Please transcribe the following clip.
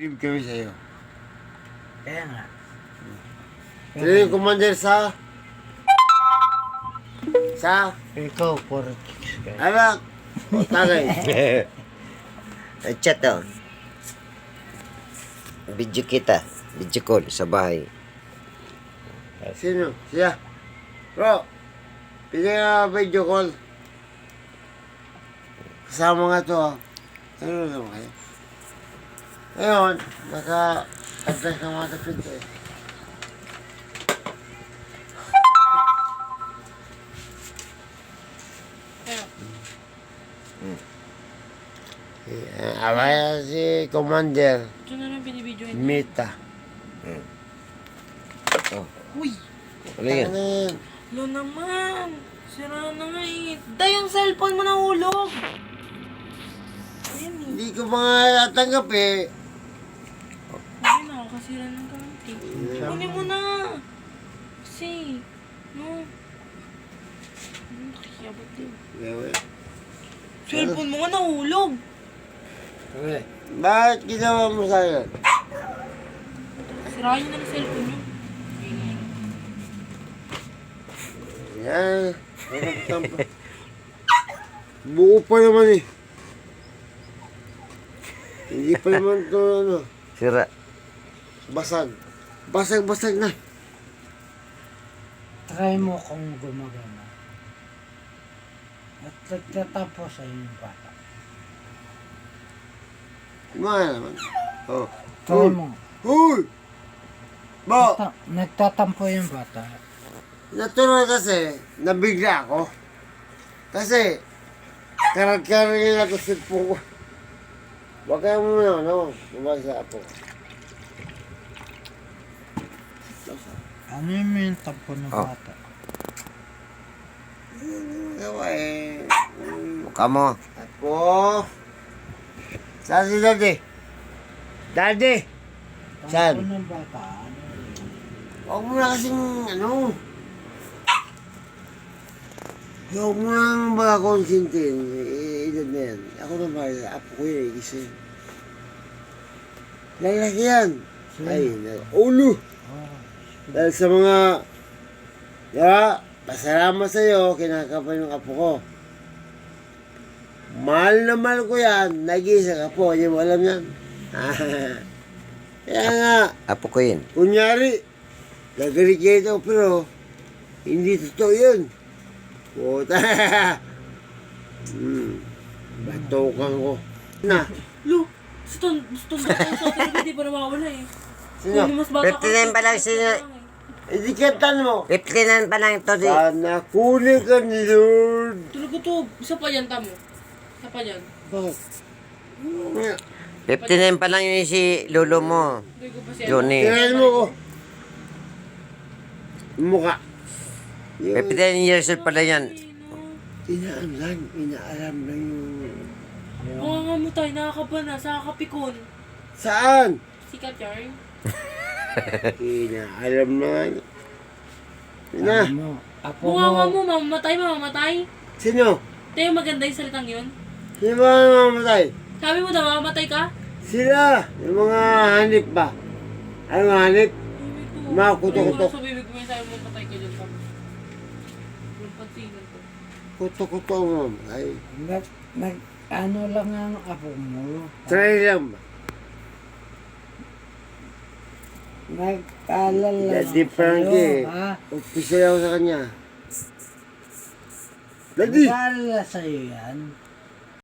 Believe kami sa'yo. Kaya nga. Sino yung commander sa? Ikaw, puro chicks ka. Anak! O, tagay. Ay, chat daw. Video kita. Video call sa bahay. Sino? Siya. Bro, pili nga video call. Kasama nga to ha. Ano naman kayo? Ngayon, naka-address ng mga tapit eh. Away si Commander Ito na lang binibidyo yun. Mita. Oh, Uy! ano yan? Ano yan? Lo naman! Sira na nga eh. Day, yung cellphone mo nahulog! Ayan eh. Hindi ko mga natanggap eh. Hindi na, kasira ng gamit eh. Kunin mo na! Kasi, no. Nakikiyabot din. Cellphone mo nga nahulog! Okay. Bakit ginawa mo sa akin? Sirahin na ng cellphone nyo. Yan. Buo pa naman eh. Hindi pa naman ito ano. Sira. Basag. Basag na. Try mo kung gumagana. At nagtatapos sa yung bata. Mga naman. Oh. Try mo. Huy! Bo! Nagtatampo yung bata. Natural kasi, nabigla ako. Kasi, karag-karag ako sa po ko. Huwag kayo muna, no? Bumasa ako. Ano yung tampo ng Oh. bata? Gawa eh. Mukha mo. Ako. Saan si Daddy? Daddy! Saan? Tampo ng bata. Huwag mo na kasing, ano. Huwag mo nang baga konsintin. Edad na yan. Ako na ba, apo ko yun, igising. Lalaki yan. Ay, ulo. Oh. Dahil sa mga, pasalamat sa'yo, kinakapal yung apo ko. Mahal na mahal ko yan, nag-iisa ka po, hindi mo alam yan. Kaya nga, Apo ko yun. kunyari, gagalit kayo ito, pero hindi totoo yun. Puta. Batukan ko. Na, Lo! Gusto na tayo sa atin, hindi pa nawawala eh. sino? Kung mas bata 59 pa lang sino. Etikatan mo. 59 pa lang ito. Sana kunin ka ni Lord. Tulog ko to. Isa pa yan, tamo. Isa pa yan. Bakit? 59 pa lang yun si lolo mo. Hindi ko pa siya. Johnny. Tirahin mo ko. Mukha. 59 years old pala yan. Inaalam lang yung... Mga nga mo tayo, nakakaba na, sa kakapikon. Saan? Sikat yarn. Inaalam na nga. Na. Ano mo? Apo Bunga nga mo. mo, mamamatay. Sino? Tayo maganda yung salitang yun. Sino ba ang mamatay? Sabi mo daw, mamamatay ka? Sila. Yung mga hanip ba? Ano mga hanip? Mga kuto-kuto. Sa bibig mo yung sabi mo, patay ka dyan, tamo. Yung pansinan ko. Kuto-kuto mo. Ay. Ano lang ang apo mo? Try lang ba? Nag-alala Daddy lang Frankie. kayo, ha? Official ako sa kanya. Daddy! Nag-alala sa'yo yan.